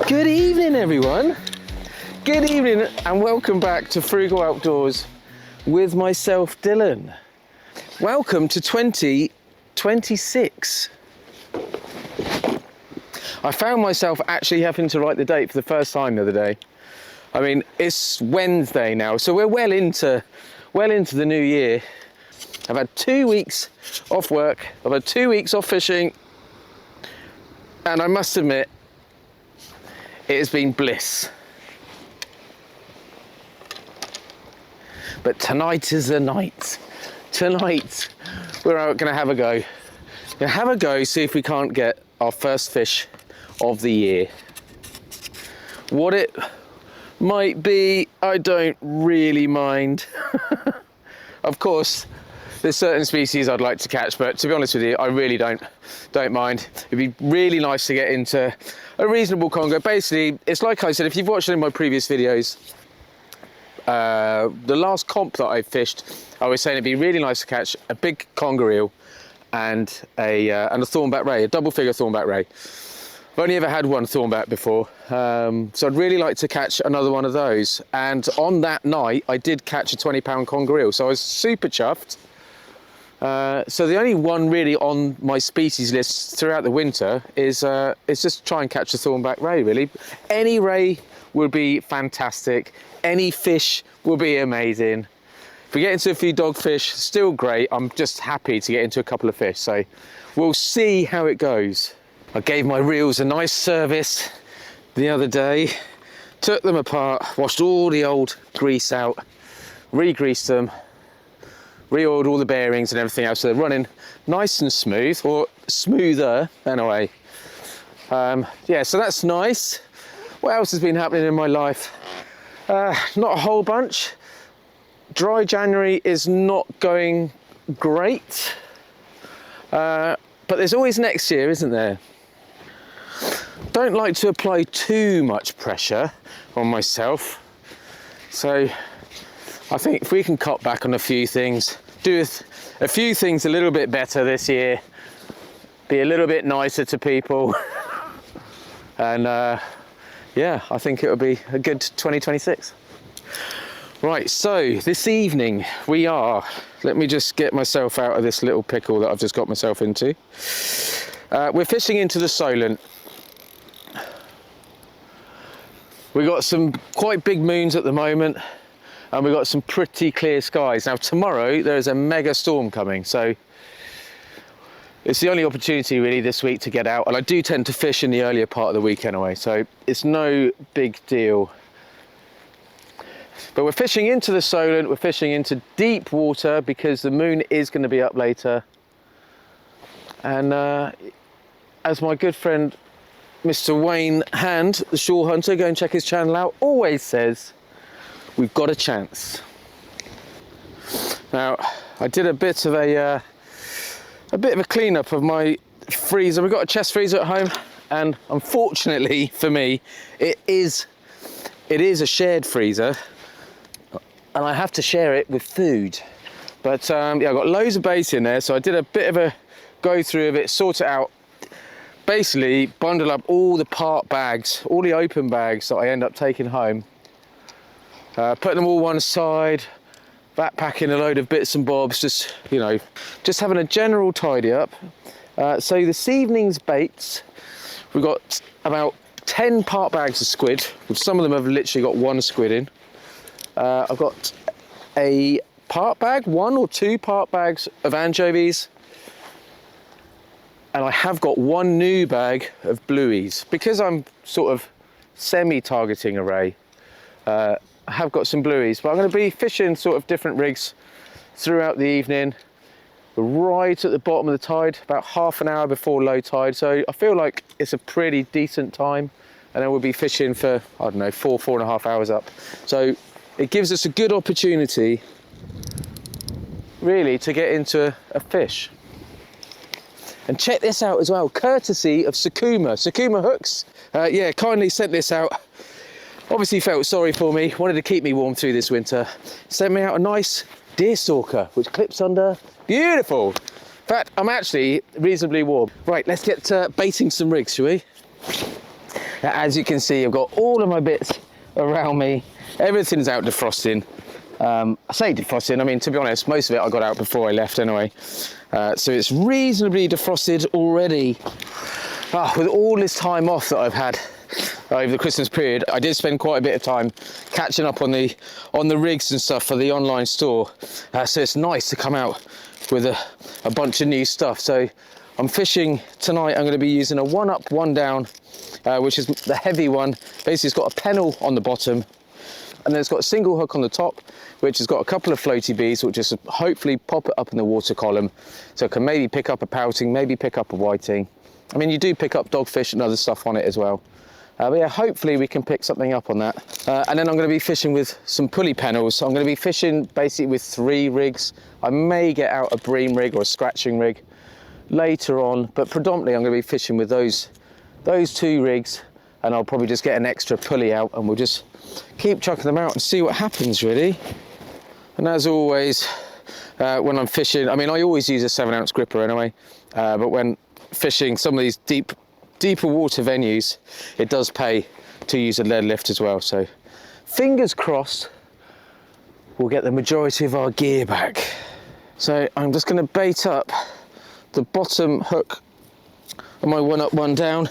Good evening, everyone. Good evening, and welcome back to Frugal Outdoors with myself, Dylan. Welcome to 2026. I found myself actually having to write the date for the first time the other day. I mean, it's Wednesday now, so we're well into the new year. I've had 2 weeks off work, I've had 2 weeks off fishing, and I must admit, it has been bliss. But tonight is the night. Tonight, we're out gonna have a go. Gonna have a go, see if we can't get our first fish of the year. What it might be, I don't really mind. Of course, there's certain species I'd like to catch, but to be honest with you, I really don't mind. It'd be really nice to get into a reasonable conger. Basically, it's like I said, if you've watched any of my previous videos, the last comp that I fished, I was saying it'd be really nice to catch a big conger eel and a thornback ray, a double figure thornback ray. I've only ever had one thornback before, so I'd really like to catch another one of those. And on that night, I did catch a 20-pound conger eel, so I was super chuffed. So the only one really on my species list throughout the winter is just try and catch a thornback ray, really. Any ray would be fantastic. Any fish will be amazing. If we get into a few dogfish, still great. I'm just happy to get into a couple of fish. So we'll see how it goes. I gave my reels a nice service the other day. Took them apart, washed all the old grease out, re-greased them, re-oiled all the bearings and everything else, so they're running nice and smooth, or smoother anyway. Yeah, so that's nice. What else has been happening in my life? Not a whole bunch. Dry January is not going great, but there's always next year, isn't there? Don't like to apply too much pressure on myself, so I think if we can cut back on a few things, do a few things a little bit better this year, be a little bit nicer to people, and yeah, I think it will be a good 2026. Right, so this evening we are, let me just get myself out of this little pickle that I've just got myself into. We're fishing into the Solent. We've got some quite big moons at the moment, and we've got some pretty clear skies. Now tomorrow there's a mega storm coming, so it's the only opportunity really this week to get out, and I do tend to fish in the earlier part of the week anyway, so it's no big deal. But we're fishing into the Solent, we're fishing into deep water because the moon is going to be up later. And as my good friend Mr. Wayne Hand, the shore hunter, go and check his channel out, always says, we've got a chance. Now, I did a bit of a cleanup of my freezer. We've got a chest freezer at home, and unfortunately for me, it is a shared freezer, and I have to share it with food. But yeah, I've got loads of bait in there, so I did a bit of a go through of it, sort it out. Basically, bundle up all the part bags, all the open bags that I end up taking home. Put them all one side, backpacking a load of bits and bobs, just, you know, just having a general tidy up. So this evening's baits, we've got about 10 part bags of squid, which some of them have literally got one squid in. I've got a part bag, 1 or 2 part bags of anchovies, and I have got 1 new bag of blueies. Because I'm sort of semi-targeting a ray, I have got some blueies, but I'm going to be fishing sort of different rigs throughout the evening. We're right at the bottom of the tide, about half an hour before low tide, so I feel like it's a pretty decent time, and then we'll be fishing for, I don't know, 4.5 hours up. So it gives us a good opportunity really to get into a fish. And check this out as well, courtesy of Sakuma Hooks. Yeah, kindly sent this out. Obviously felt sorry for me, wanted to keep me warm through this winter. Sent me out a nice deer stalker, which clips under. Beautiful. In fact, I'm actually reasonably warm. Right, let's get baiting some rigs, shall we? As you can see, I've got all of my bits around me. Everything's out defrosting. I say defrosting, I mean, to be honest, most of it I got out before I left anyway. So it's reasonably defrosted already. With all this time off that I've had over the Christmas period, I did spend quite a bit of time catching up on the rigs and stuff for the online store. So it's nice to come out with a bunch of new stuff. So I'm fishing tonight. I'm going to be using a 1 up, 1 down, which is the heavy one. Basically, it's got a pennel on the bottom, and then it's got a single hook on the top, which has got a couple of floaty beads, which just hopefully pop it up in the water column, so it can maybe pick up a pouting, maybe pick up a whiting. I mean, you do pick up dogfish and other stuff on it as well. But yeah, hopefully we can pick something up on that. And then I'm going to be fishing with some pulley pennels. So I'm going to be fishing basically with 3 rigs. I may get out a bream rig or a scratching rig later on, but predominantly I'm going to be fishing with those 2 rigs, and I'll probably just get an extra pulley out and we'll just keep chucking them out and see what happens, really. And as always, when I'm fishing, I mean, I always use a 7-ounce gripper anyway, but when fishing some of these deeper water venues, it does pay to use a lead lift as well. So fingers crossed we'll get the majority of our gear back. So I'm just going to bait up the bottom hook on my 1 up, 1 down.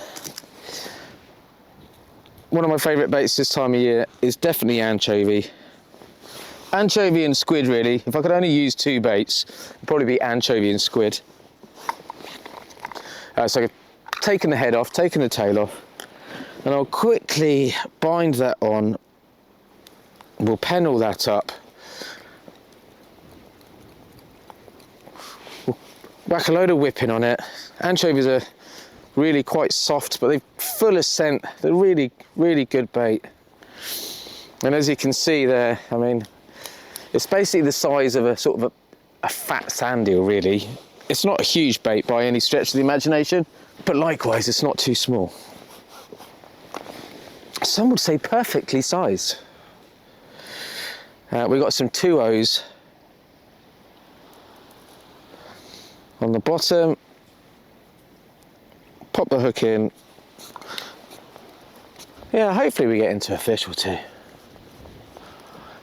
One of my favourite baits this time of year is definitely anchovy. Anchovy and squid, really. If I could only use 2 baits, it'd probably be anchovy and squid. So I've taken the head off, taken the tail off, and I'll quickly bind that on. We'll pennel that up. We'll whack a load of whipping on it. Anchovies are really quite soft, but they're full of scent. They're really, really good bait. And as you can see there, I mean, it's basically the size of a sort of a fat sand eel, really. It's not a huge bait by any stretch of the imagination, but likewise, it's not too small. Some would say perfectly sized. We've got some 2Os on the bottom. Pop the hook in. Yeah, hopefully we get into a fish or 2.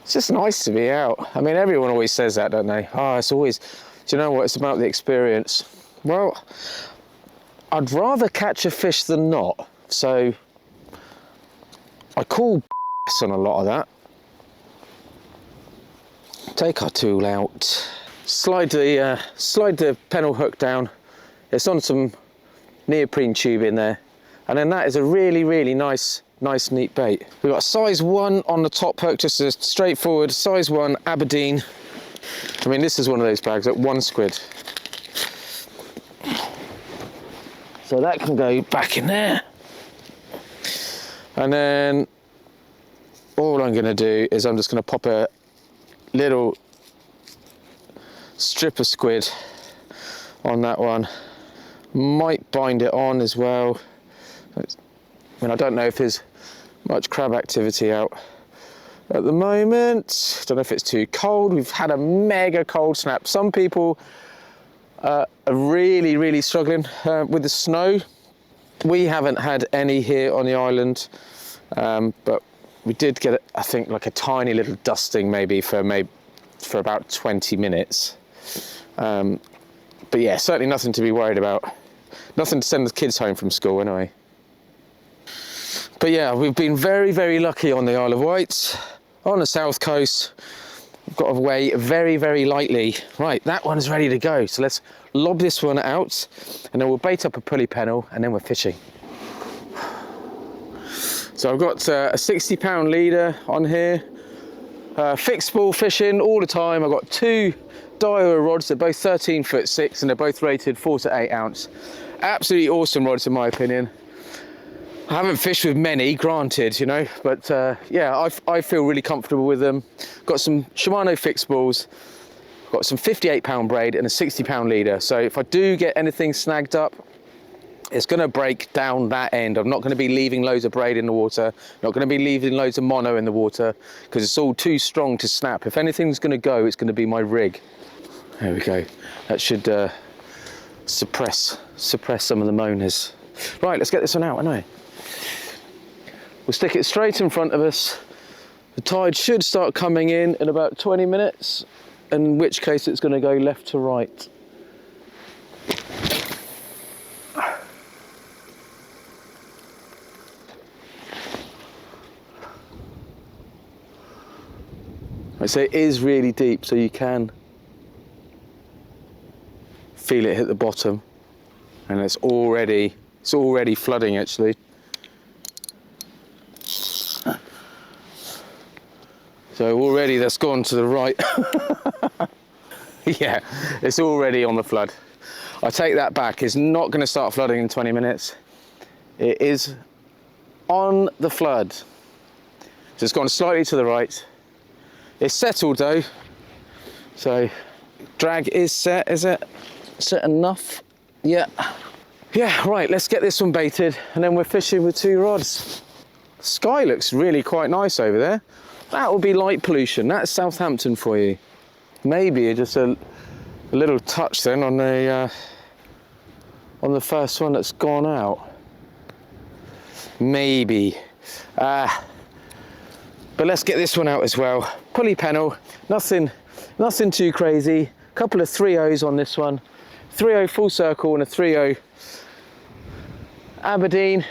It's just nice to be out. I mean, everyone always says that, don't they? Oh, it's always, do you know what, it's about the experience. Well, I'd rather catch a fish than not. So I call on a lot of that. Take our tool out. Slide the pennel hook down. It's on some neoprene tube in there. And then that is a really, really nice, neat bait. We've got size 1 on the top hook, just a straightforward size 1 Aberdeen. I mean, this is one of those bags at 1 squid. So that can go back in there. And then all I'm gonna do is I'm just gonna pop a little strip of squid on that one. Might bind it on as well. I mean, I don't know if there's much crab activity out at the moment. Don't know if it's too cold. We've had a mega cold snap. Some people are really, really struggling with the snow. We haven't had any here on the island, but we did get, I think, like a tiny little dusting maybe for about 20 minutes. But yeah, certainly nothing to be worried about. Nothing to send the kids home from school anyway. But yeah, we've been very, very lucky on the Isle of Wight, on the south coast. We've got away very, very lightly. Right, that one's ready to go. So let's lob this one out, and then we'll bait up a pulley pennel, and then we're fishing. So I've got a 60-pound leader on here. Fixed spool fishing all the time. I've got 2 Daiwa rods. They're both 13'6", and they're both rated 4 to 8 ounce. Absolutely awesome rods in my opinion. I haven't fished with many, granted, you know, but yeah, I feel really comfortable with them. Got some Shimano fixed spools, got some 58-pound braid and a 60-pound leader. So if I do get anything snagged up, it's going to break down that end. I'm not going to be leaving loads of braid in the water, not going to be leaving loads of mono in the water, because it's all too strong to snap. If anything's going to go, it's going to be my rig. There we go. That should suppress some of the moaners. Right, let's get this one out, anyway. We'll stick it straight in front of us. The tide should start coming in about 20 minutes, in which case it's going to go left to right. So it is really deep, so you can feel it hit the bottom, and it's already flooding actually. So already that's gone to the right. Yeah, it's already on the flood. I take that back, it's not going to start flooding in 20 minutes. It is on the flood. So it's gone slightly to the right. It's settled though, so drag is set, is it? Set enough? Yeah. Yeah, right, let's get this one baited and then we're fishing with 2 rods. The sky looks really quite nice over there. That will be light pollution, that's Southampton for you. Maybe just a little touch then on the first one that's gone out. Maybe. But let's get this one out as well. Pulley pennel, nothing too crazy. Couple of 3.0s on this one. 3.0 full circle and a 3.0 Aberdeen.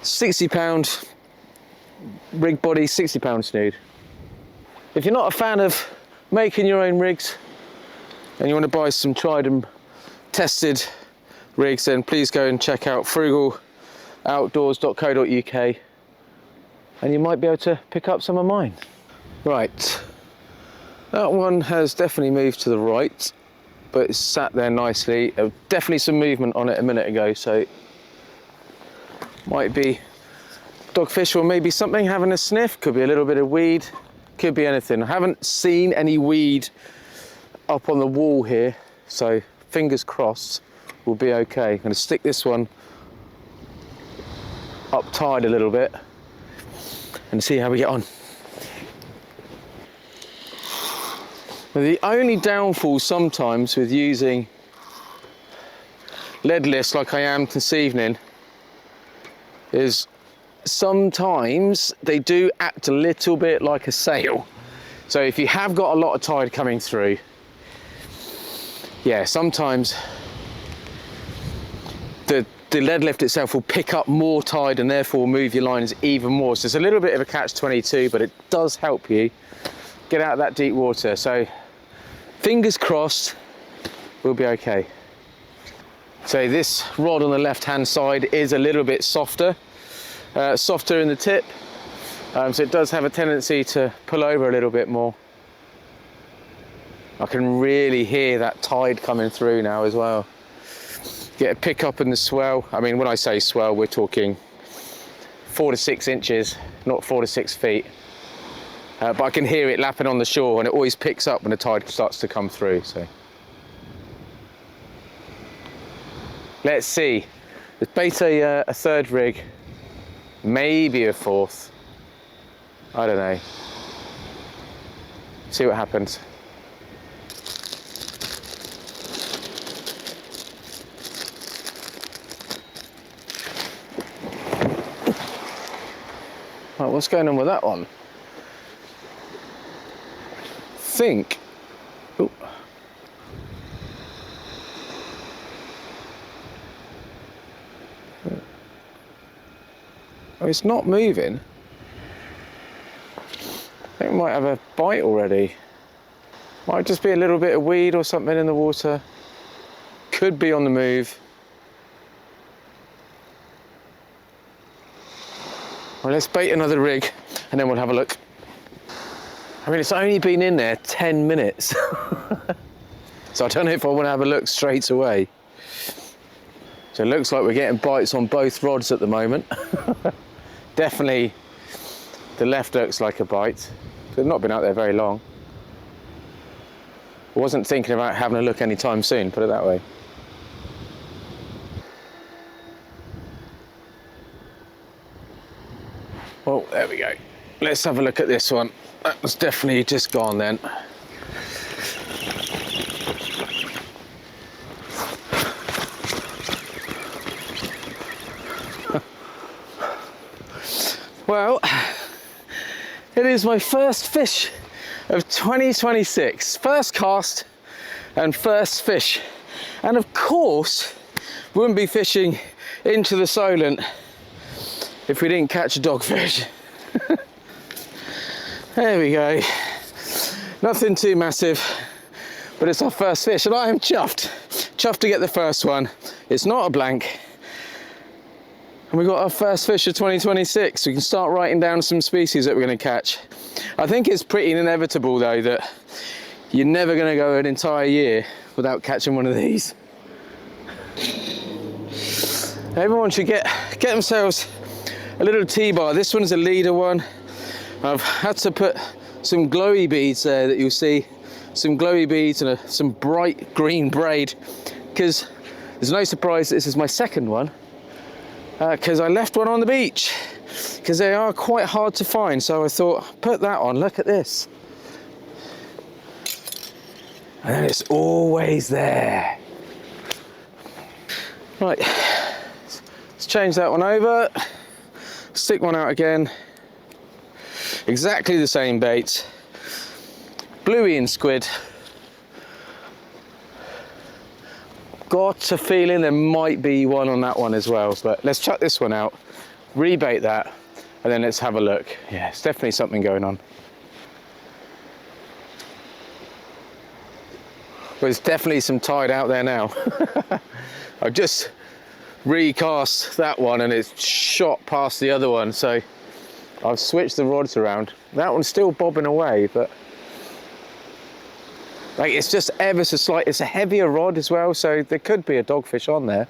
60-pound rig body, 60-pound snood. If you're not a fan of making your own rigs and you want to buy some tried and tested rigs, then please go and check out frugal.od. And you might be able to pick up some of mine. Right, that one has definitely moved to the right, but it's sat there nicely. Definitely some movement on it a minute ago, so might be dogfish or maybe something having a sniff. Could be a little bit of weed, could be anything. I haven't seen any weed up on the wall here, so fingers crossed we'll be okay. I'm gonna stick this one up tide a little bit and see how we get on. The only downfall sometimes with using lead lists like I am this evening is sometimes they do act a little bit like a sail. So if you have got a lot of tide coming through, yeah, sometimes the lead lift itself will pick up more tide and therefore move your lines even more. So it's a little bit of a catch-22, but it does help you get out of that deep water. So fingers crossed, we'll be okay. So this rod on the left-hand side is a little bit softer, softer in the tip. So it does have a tendency to pull over a little bit more. I can really hear that tide coming through now as well. Get a pick up in the swell. I mean, when I say swell, we're talking 4 to 6 inches, not 4 to 6 feet. But I can hear it lapping on the shore, and it always picks up when the tide starts to come through. So let's see. Let's bait a third rig, maybe a fourth. I don't know. See what happens. Right, what's going on with that one? Think. Ooh. Oh, it's not moving. I think we might have a bite already. Might just be a little bit of weed or something in the water. Could be on the move. Well, let's bait another rig and then we'll have a look. I mean, it's only been in there 10 minutes. So I don't know if I want to have a look straight away. So it looks like we're getting bites on both rods at the moment. Definitely the left looks like a bite. They've not been out there very long. I wasn't thinking about having a look anytime soon, put it that way. Well, there we go. Let's have a look at this one. That was definitely just gone then. Well, it is my first fish of 2026. First cast and first fish. And of course, we wouldn't be fishing into the Solent if we didn't catch a dogfish. There we go. Nothing too massive, but it's our first fish and I am chuffed. Chuffed to get the first one. It's not a blank. And we got our first fish of 2026. We can start writing down some species that we're going to catch. I think it's pretty inevitable though that you're never going to go an entire year without catching one of these. Everyone should get themselves a little T-bar. This one's a leader one. I've had to put some glowy beads there that you'll see. Some glowy beads and some bright green braid, because there's no surprise this is my second one, because I left one on the beach, because they are quite hard to find. So I thought, put that on, look at this. And then it's always there. Right, let's change that one over, stick one out again. Exactly the same bait, bluey and squid. Got a feeling there might be one on that one as well, but let's chuck this one out, rebait that, and then let's have a look. Yeah, it's definitely something going on. Well, there's definitely some tide out there now. I've just recast that one and it's shot past the other one, so I've switched the rods around. That one's still bobbing away, but like it's just ever so slight. It's a heavier rod as well, so there could be a dogfish on there.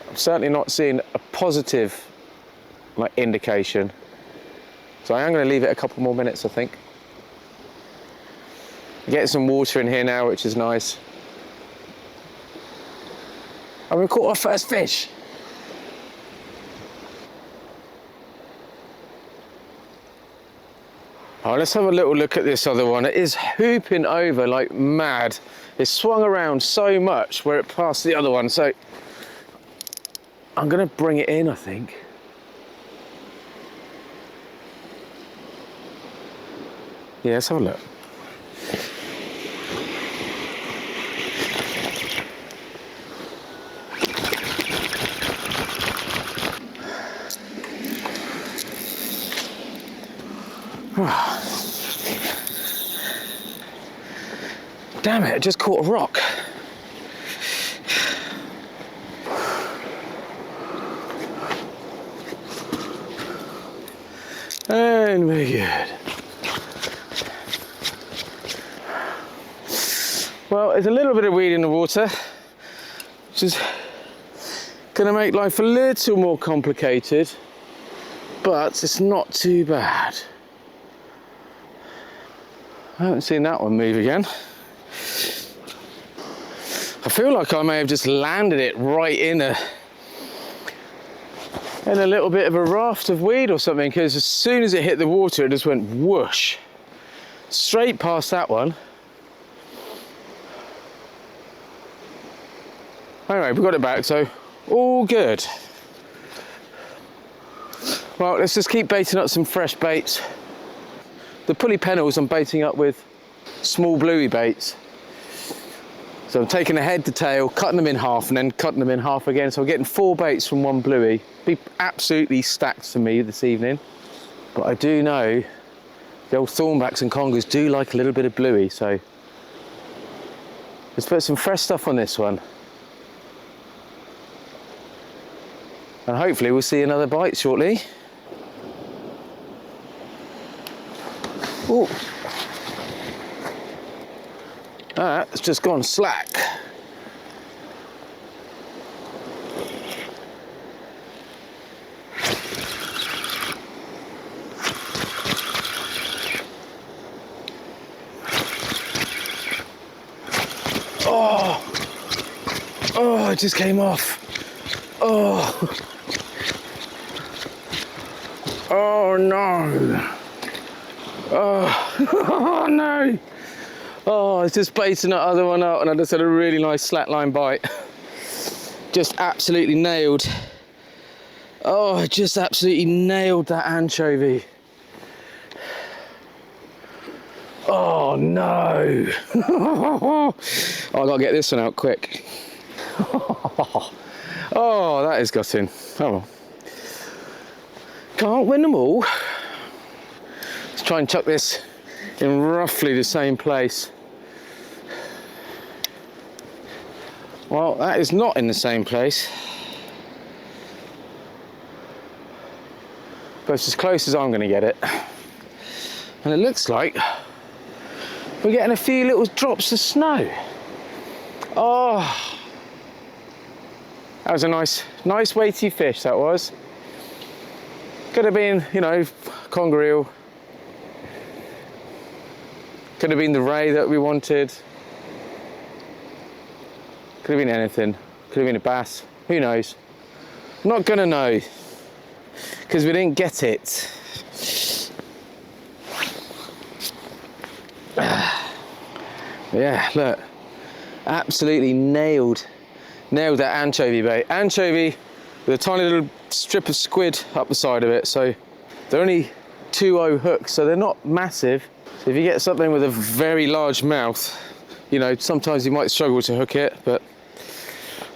I'm certainly not seeing a positive like indication, so I am going to leave it a couple more minutes, I think. Getting some water in here now, which is nice. And we caught our first fish. Oh, let's have a little look at this other one. It is hooping over like mad. It swung around so much where it passed the other one, so I'm gonna bring it in, I think. Yeah, let's have a look. Damn it, I just caught a rock. And we're good. Well, there's a little bit of weed in the water, which is going to make life a little more complicated, but it's not too bad. I haven't seen that one move again. I feel like I may have just landed it right in a little bit of a raft of weed or something, because as soon as it hit the water, it just went whoosh, straight past that one. Anyway, we got it back, so all good. Well, let's just keep baiting up some fresh baits. The pulley pennels I'm baiting up with small bluey baits. So I'm taking the head to tail, cutting them in half, and then cutting them in half again. So I'm getting 4 baits from 1 bluey. Be absolutely stacked for me this evening. But I do know the old thornbacks and congers do like a little bit of bluey, so let's put some fresh stuff on this one. And hopefully we'll see another bite shortly. Ooh. That's just gone slack. Oh, it just came off. Oh. Oh no. Oh no. Oh, I was just baiting that other one out and I just had a really nice slackline bite. Just absolutely nailed Oh, I just absolutely nailed that anchovy. Oh no. Oh, I gotta get this one out quick. Oh, that is gutting. Oh well. Can't win them all. Let's try and chuck this in roughly the same place. Well, that is not in the same place. But it's as close as I'm going to get it. And it looks like we're getting a few little drops of snow. Oh, that was a nice weighty fish, that was. Could have been, you know, conger eel. Could have been the ray that we wanted. Could have been anything. Could have been a bass. Who knows? I'm not gonna know because we didn't get it. Yeah, look, absolutely nailed that anchovy bait. Anchovy with a tiny little strip of squid up the side of it. So they're only 2.0 hooks, so they're not massive. So if you get something with a very large mouth, you know, sometimes you might struggle to hook it, but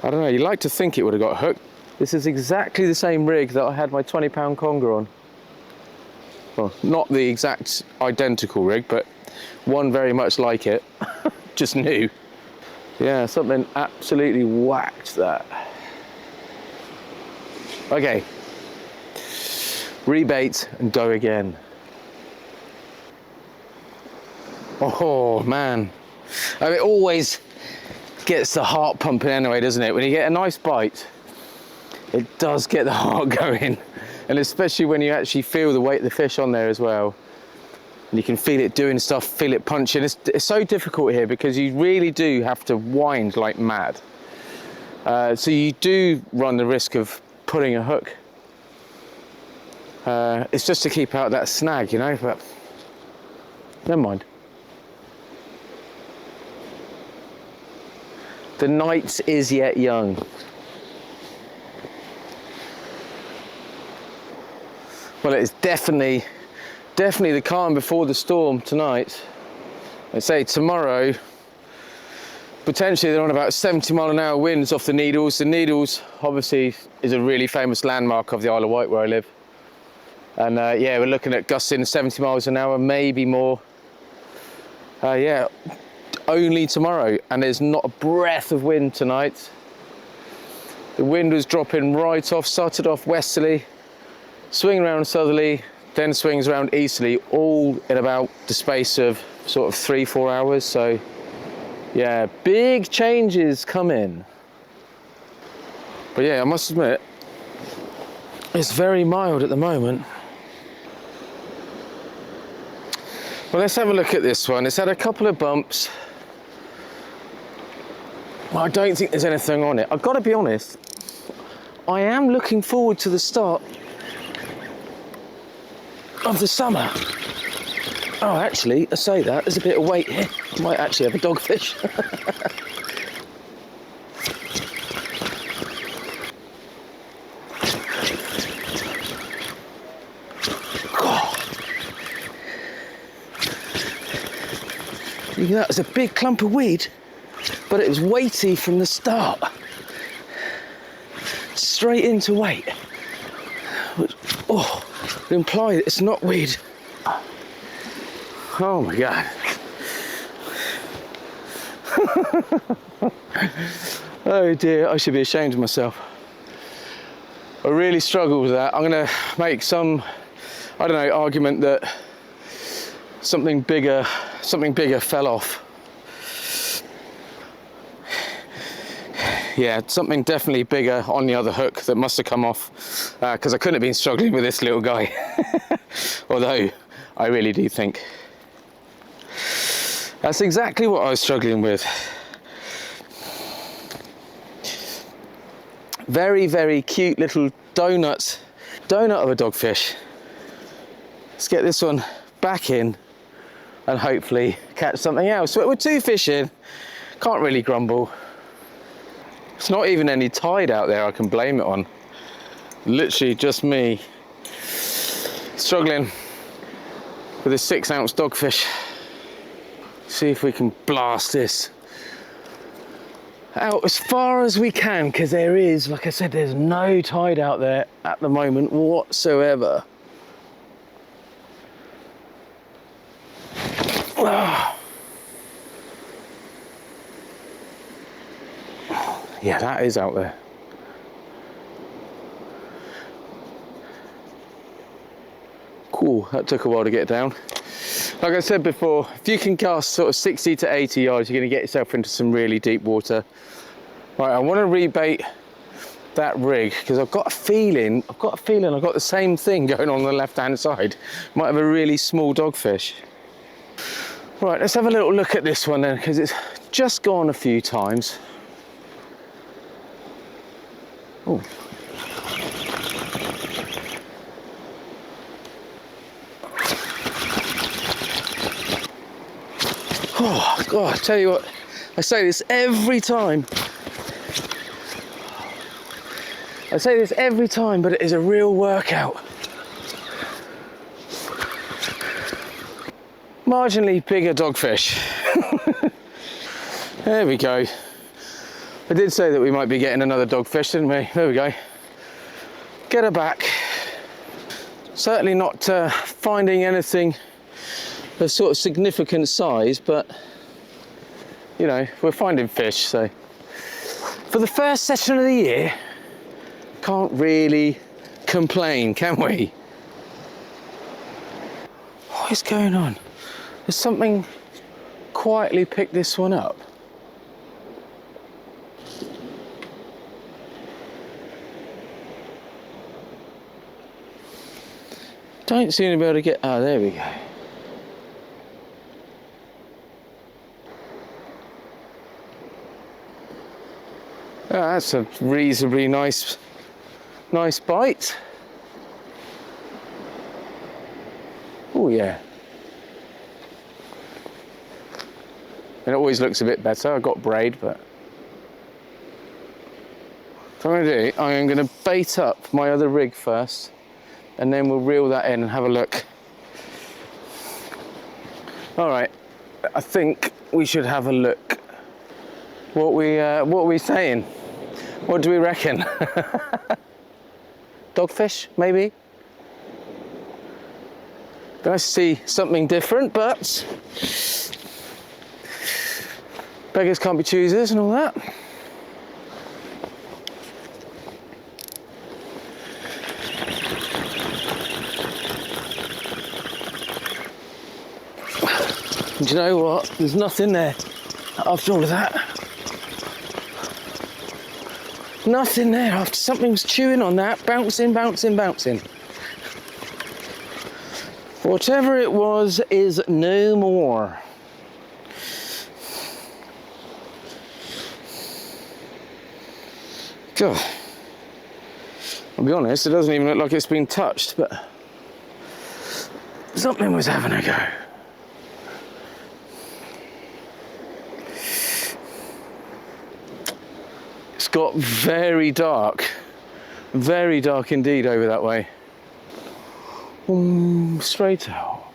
I don't know, you like to think it would have got hooked. This is exactly the same rig that I had my 20-pound conger on. Well, not the exact identical rig, but one very much like it, just new. Yeah, something absolutely whacked that. Okay, rebait and go again. Oh man, I mean, it always gets the heart pumping anyway, doesn't it? When you get a nice bite, it does get the heart going. And especially when you actually feel the weight of the fish on there as well. And you can feel it doing stuff, feel it punching. It's so difficult here because you really do have to wind like mad. So you do run the risk of pulling a hook. It's just to keep out that snag, you know, but never mind. The night is yet young. Well, it's definitely the calm before the storm tonight. I'd say tomorrow, potentially they're on about 70-mile-an-hour winds off the Needles. The Needles, obviously, is a really famous landmark of the Isle of Wight where I live. And yeah, we're looking at gusting 70 miles an hour, maybe more. Yeah, only tomorrow, and there's not a breath of wind tonight. The wind was dropping right off, started off westerly, swing around southerly, then swings around easterly, all in about the space of sort of 3-4 hours. So yeah, big changes coming. But yeah, I must admit, it's very mild at the moment. Well, let's have a look at this one. It's had a couple of bumps. Well, I don't think there's anything on it. I've got to be honest, I am looking forward to the start of the summer. Oh, actually, I say that, there's a bit of weight here. I might actually have a dogfish. Look at that, it's a big clump of weed, but it was weighty from the start. Straight into weight. Which, oh, it implied it's not weed. Oh my God. Oh dear, I should be ashamed of myself. I really struggled with that. I'm gonna make some, I don't know, argument that something bigger fell off. Yeah, something definitely bigger on the other hook that must have come off, because I couldn't have been struggling with this little guy. Although I really do think that's exactly what I was struggling with. Very, very cute little donut of a dogfish. Let's get this one back in and hopefully catch something else. We're 2 fish in, can't really grumble. It's not even any tide out there I can blame it on. literally just me struggling with a 6-ounce dogfish. See if we can blast this out as far as we can, because there is, like I said, there's no tide out there at the moment whatsoever. Yeah, that is out there. Cool, that took a while to get down. Like I said before, if you can cast sort of 60 to 80 yards, you're going to get yourself into some really deep water. Right, I want to rebait that rig because I've got a feeling I've got the same thing going on the left-hand side. Might have a really small dogfish. Right, let's have a little look at this one then, because it's just gone a few times. Oh. Oh, God, I tell you what, I say this every time. I say this every time, but it is a real workout. Marginally bigger dogfish. There we go. I did say that we might be getting another dogfish, didn't we? There we go. Get her back. Certainly not finding anything of sort of significant size, but you know, we're finding fish, so for the first session of the year, can't really complain, can we? What is going on? There's something quietly picked this one up. Don't seem to be able to get, oh, there we go. Oh, that's a reasonably nice bite. Oh yeah. And it always looks a bit better. I got braid, but what I'm going to do, I am going to bait up my other rig first, and then we'll reel that in and have a look. All right, I think we should have a look. What are we saying? What do we reckon? Dogfish, maybe? Nice to see something different, but beggars can't be choosers and all that. Do you know what? There's nothing there after all of that. Nothing there after something was chewing on that, bouncing, bouncing, bouncing. Whatever it was is no more. God, I'll be honest, it doesn't even look like it's been touched, but something was having a go. It's got very dark indeed over that way. Straight out.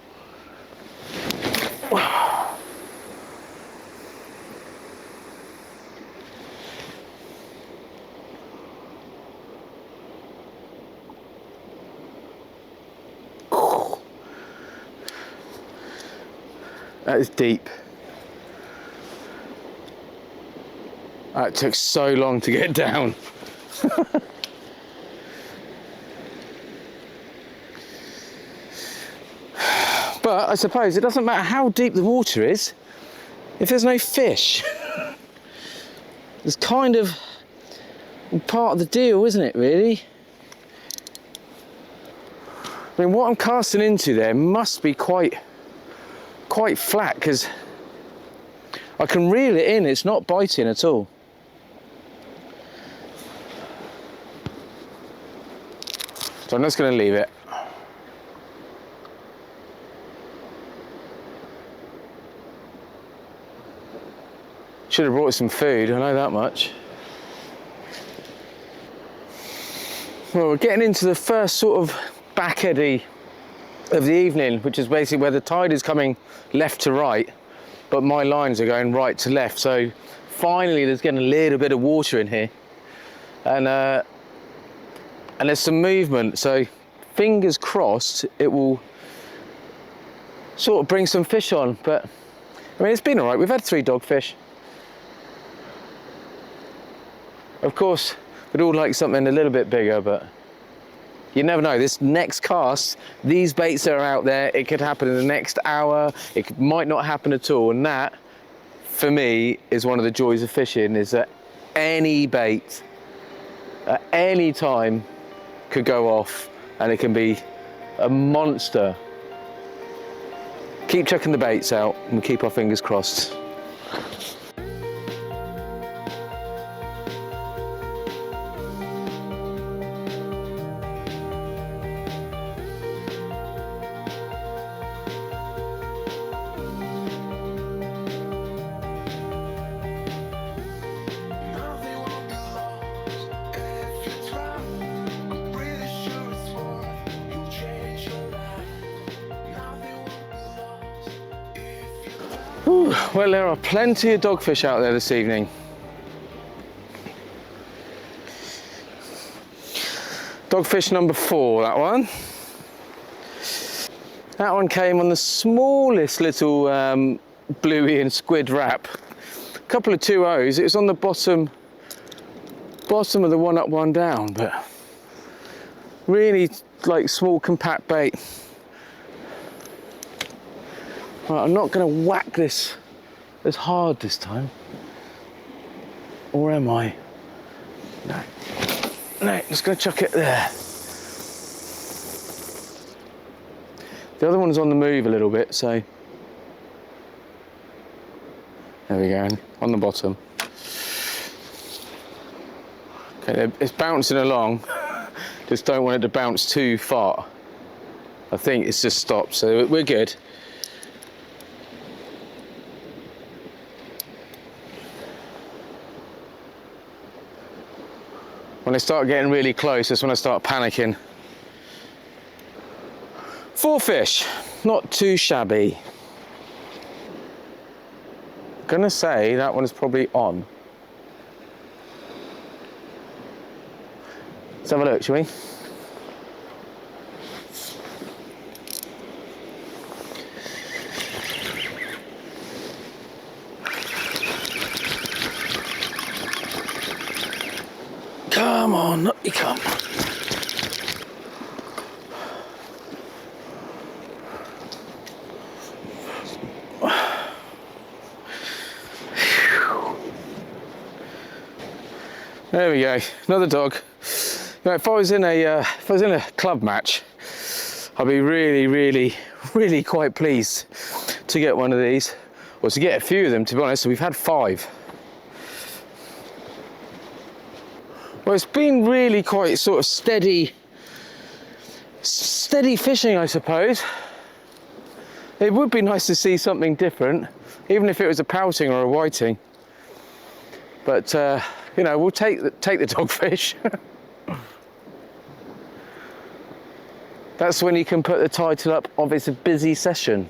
That is deep. That took so long to get down. But I suppose it doesn't matter how deep the water is if there's no fish. It's kind of part of the deal, isn't it, really? I mean, what I'm casting into there must be quite flat, because I can reel it in, it's not biting at all. So I'm just going to leave it. Should have brought some food, I know that much. Well, we're getting into the first sort of back eddy of the evening, which is basically where the tide is coming left to right, but my lines are going right to left. So finally there's getting a little bit of water in here, and there's some movement. So fingers crossed it will sort of bring some fish on. But I mean, it's been all right. We've had 3 dogfish. Of course, we'd all like something a little bit bigger, but you never know. This next cast, these baits that are out there, it could happen in the next hour. It might not happen at all. And that, for me, is one of the joys of fishing, is that any bait at any time could go off, and it can be a monster. Keep checking the baits out, and we'll keep our fingers crossed. Ooh, well, there are plenty of dogfish out there this evening. Dogfish number 4, that one. That one came on the smallest little bluey and squid wrap. A couple of 2.0s. It was on the bottom of the one up, one down, but really like small compact bait. Right, I'm not going to whack this as hard this time, or am I? No, I'm just going to chuck it there. The other one's on the move a little bit, so there we go, on the bottom. Okay, it's bouncing along. Just don't want it to bounce too far. I think it's just stopped, so we're good. When I start getting really close, that's when I start panicking. 4 fish, not too shabby. Gonna say that one is probably on. Let's have a look, shall we? Come on, up you come. There we go, another dog. You know, if I was in a club match, I'd be really quite pleased to get one of these, or to get a few of them, to be honest. So we've had 5. Well, it's been really quite sort of steady fishing, I suppose. It would be nice to see something different, even if it was a pouting or a whiting. But you know, we'll take the dogfish. That's when you can put the title up of "It's a busy session."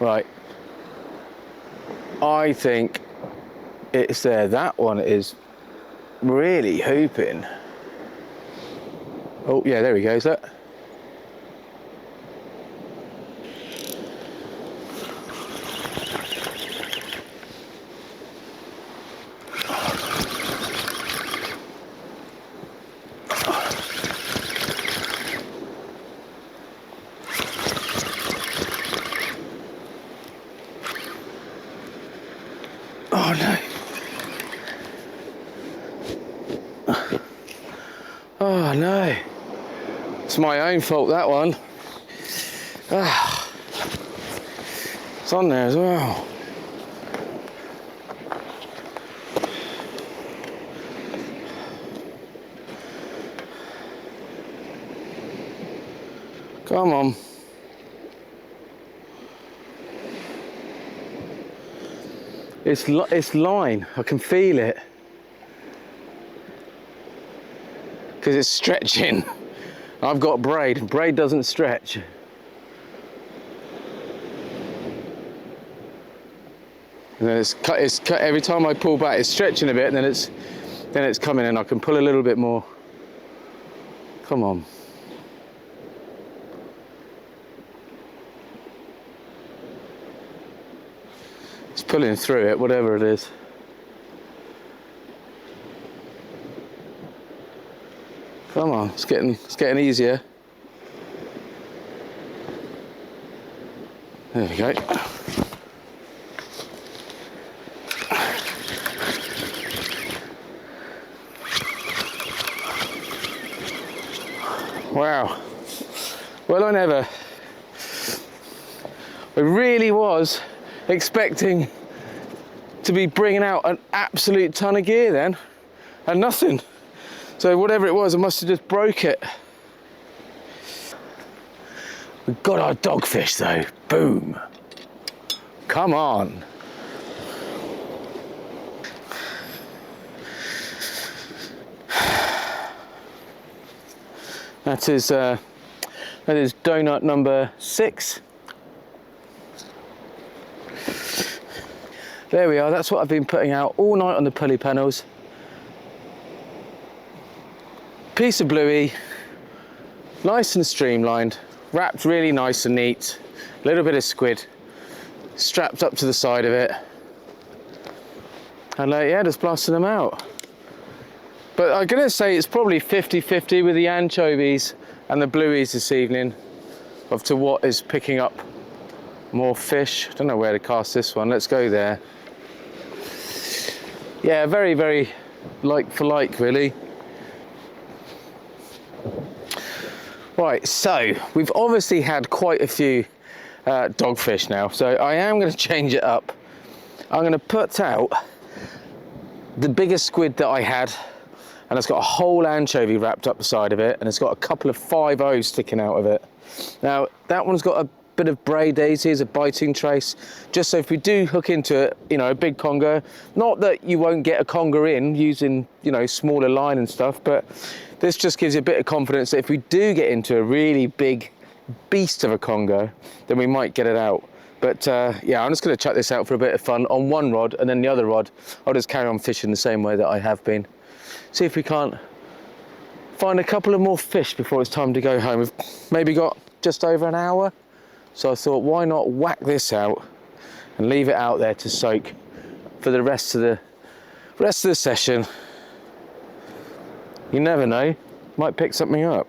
Right, I think it's there. That one is really hooping. Oh yeah, there he goes, look. Oh no. Oh no. It's my own fault, that one. Ah. It's on there as well. Come on. It's line. I can feel it because it's stretching. I've got braid. Braid doesn't stretch. And then it's cut every time I pull back. It's stretching a bit, and then it's coming in. I can pull a little bit more. Come on. It's pulling through it, whatever it is. Come on, it's getting easier. There we go. Wow. Well, I never. I really was expecting to be bringing out an absolute ton of gear then, and nothing. So whatever it was, I must have just broke it. We got our dogfish though. Boom. Come on. That is donut number 6. There we are. That's what I've been putting out all night on the pulley panels. Piece of bluey, nice and streamlined, wrapped really nice and neat. A little bit of squid strapped up to the side of it, and yeah, just blasting them out. But I'm gonna say it's probably 50-50 with the anchovies and the blueies this evening, of to what is picking up more fish. I don't know where to cast this one. Let's go there. Yeah, very, very like for like, really. Right, so we've obviously had quite a few dogfish now, so I am going to change it up. I'm going to put out the biggest squid that I had, and it's got a whole anchovy wrapped up the side of it, and it's got a couple of 5-0s sticking out of it. Now, that one's got a bit of braid daisies, a biting trace, just so if we do hook into it, you know, a big conger, not that you won't get a conger in using, you know, smaller line and stuff, but this just gives you a bit of confidence that if we do get into a really big beast of a conger, then we might get it out. But yeah, I'm just going to chuck this out for a bit of fun on one rod, and then the other rod I'll just carry on fishing the same way that I have been. See if we can't find a couple of more fish before it's time to go home. We've maybe got just over an hour, so I thought, why not whack this out and leave it out there to soak for the rest of the session. You never know, might pick something up.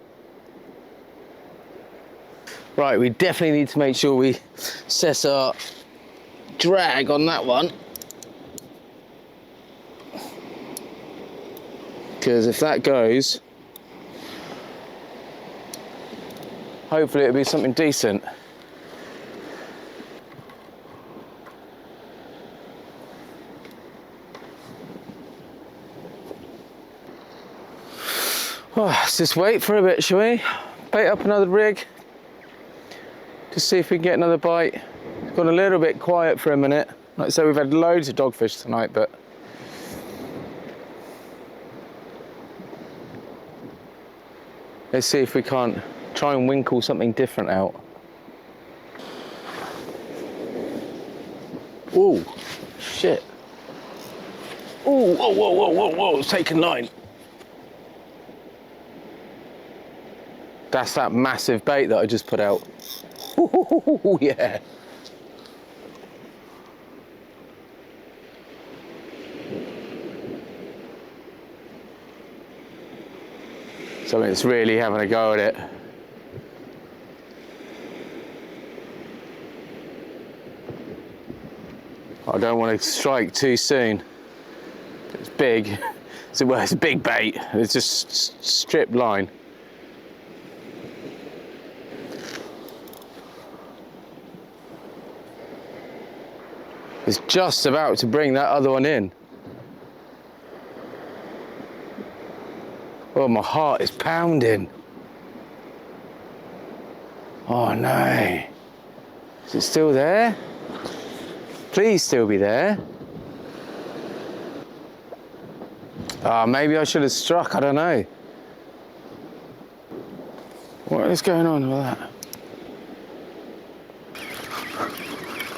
Right, we definitely need to make sure we set our drag on that one, because if that goes, hopefully it'll be something decent. Oh, let's just wait for a bit, shall we? Bait up another rig, just see if we can get another bite. It's gone a little bit quiet for a minute. Like I said, we've had loads of dogfish tonight, but let's see if we can't try and winkle something different out. Ooh, shit. Ooh, whoa, whoa, whoa, whoa, whoa, it's taking line. That's that massive bait that I just put out. Ooh, yeah. Something's really having a go at it. I don't want to strike too soon. It's big. It's a big bait. It's just stripped line. It's just about to bring that other one in. Oh, my heart is pounding. Oh no. Is it still there? Please still be there. Maybe I should have struck, I don't know. What is going on with that?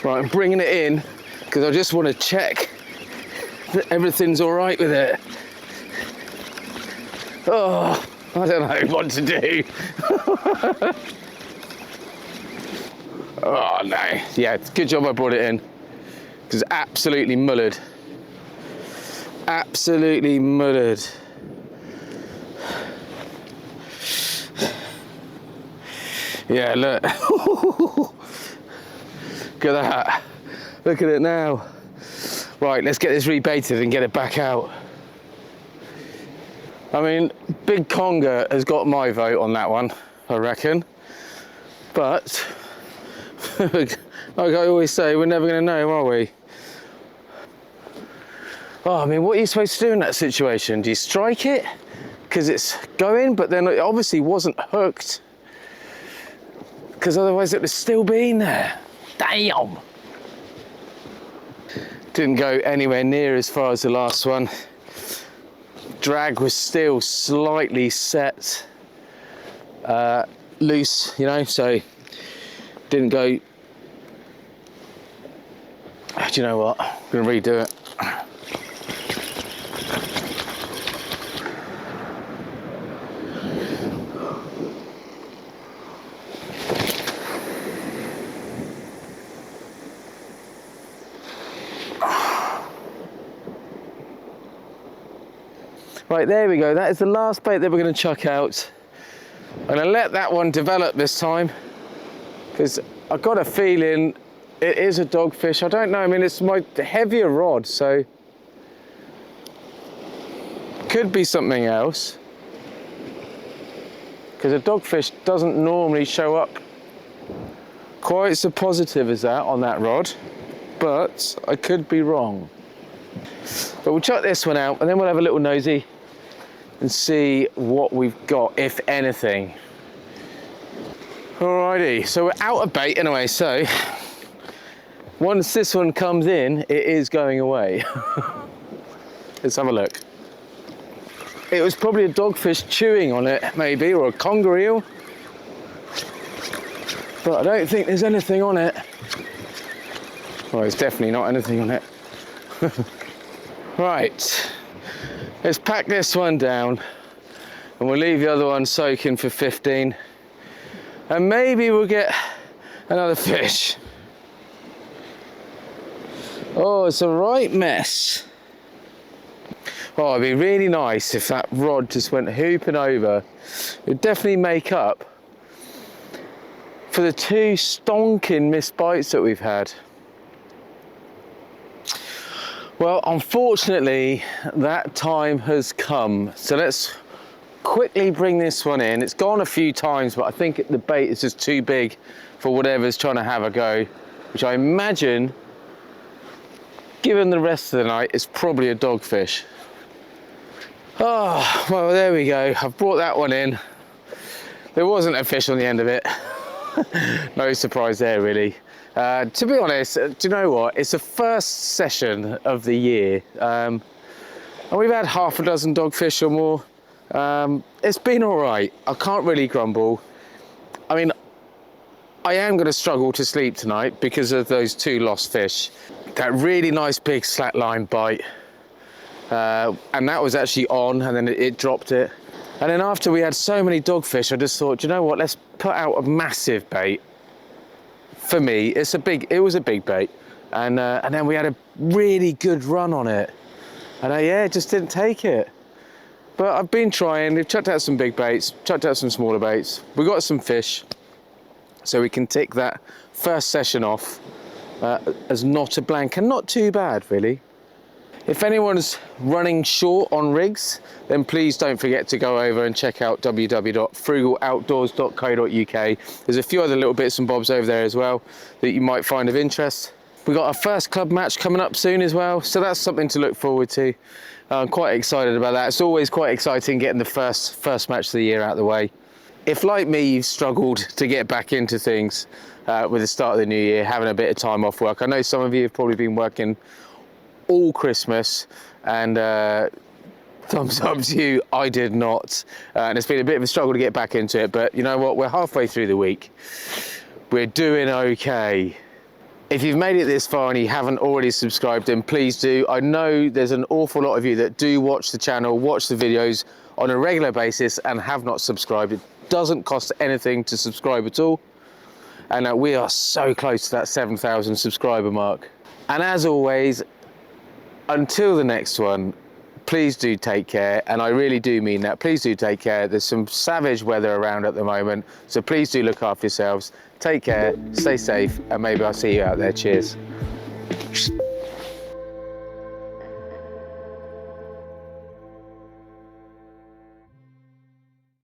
Right, I'm bringing it in because I just want to check that everything's all right with it. Oh, I don't know what to do. Oh no, yeah, good job I brought it in because it's absolutely mullered. Absolutely mullered. Yeah, look. Look at that. Look at it now. Right, let's get this rebaited and get it back out. I mean, big conger has got my vote on that one, I reckon. But, like I always say, we're never going to know, are we? Oh, I mean, what are you supposed to do in that situation? Do you strike it? Because it's going, but then it obviously wasn't hooked. Because otherwise it would have still been there. Damn! Didn't go anywhere near as far as the last one. Drag was still slightly set loose, you know, so didn't go. Do you know what? I'm gonna redo it. Right, there we go. That is the last bait that we're going to chuck out. I'm going to let that one develop this time because I've got a feeling it is a dogfish. I don't know. I mean, it's my heavier rod, so could be something else because a dogfish doesn't normally show up quite so positive as that on that rod, but I could be wrong. But we'll chuck this one out and then we'll have a little nosy and see what we've got, if anything. Alrighty, so we're out of bait anyway, so once this one comes in, it is going away. Let's have a look. It was probably a dogfish chewing on it, maybe, or a conger eel. But I don't think there's anything on it. Well, there's definitely not anything on it. Right. Let's pack this one down and we'll leave the other one soaking for 15 and maybe we'll get another fish. Oh, it's a right mess. Oh, it'd be really nice if that rod just went hooping over. It would definitely make up for the two stonking missed bites that we've had. Well, unfortunately, that time has come. So let's quickly bring this one in. It's gone a few times, but I think the bait is just too big for whatever's trying to have a go, which I imagine, given the rest of the night, is probably a dogfish. Oh, well, there we go. I've brought that one in. There wasn't a fish on the end of it. No surprise there, really. To be honest, do you know what? It's the first session of the year, and we've had half a dozen dogfish or more. It's been all right. I can't really grumble. I mean, I am going to struggle to sleep tonight because of those two lost fish. That really nice big slackline bite, and that was actually on, and then it dropped it. And then after we had so many dogfish, I just thought, do you know what? Let's put out a massive bait. For me, it was a big bait, and then we had a really good run on it, and yeah, it just didn't take it. But I've been trying. We've chucked out some big baits, chucked out some smaller baits. We got some fish, so we can tick that first session off as not a blank, and not too bad, really. If anyone's running short on rigs, then please don't forget to go over and check out www.frugal.od.co.uk. There's a few other little bits and bobs over there as well that you might find of interest. We've got our first club match coming up soon as well, so that's something to look forward to. I'm quite excited about that. It's always quite exciting getting the first match of the year out of the way. If, like me, you've struggled to get back into things with the start of the new year, having a bit of time off work, I know some of you have probably been working all Christmas, and thumbs up to you. I did not. And it's been a bit of a struggle to get back into it, but you know what? We're halfway through the week. We're doing okay. If you've made it this far and you haven't already subscribed, then please do. I know there's an awful lot of you that do watch the channel, watch the videos on a regular basis and have not subscribed. It doesn't cost anything to subscribe at all. And we are so close to that 7,000 subscriber mark. And as always, until the next one, please do take care. And I really do mean that. Please do take care. There's some savage weather around at the moment. So please do look after yourselves. Take care, stay safe, and maybe I'll see you out there. Cheers.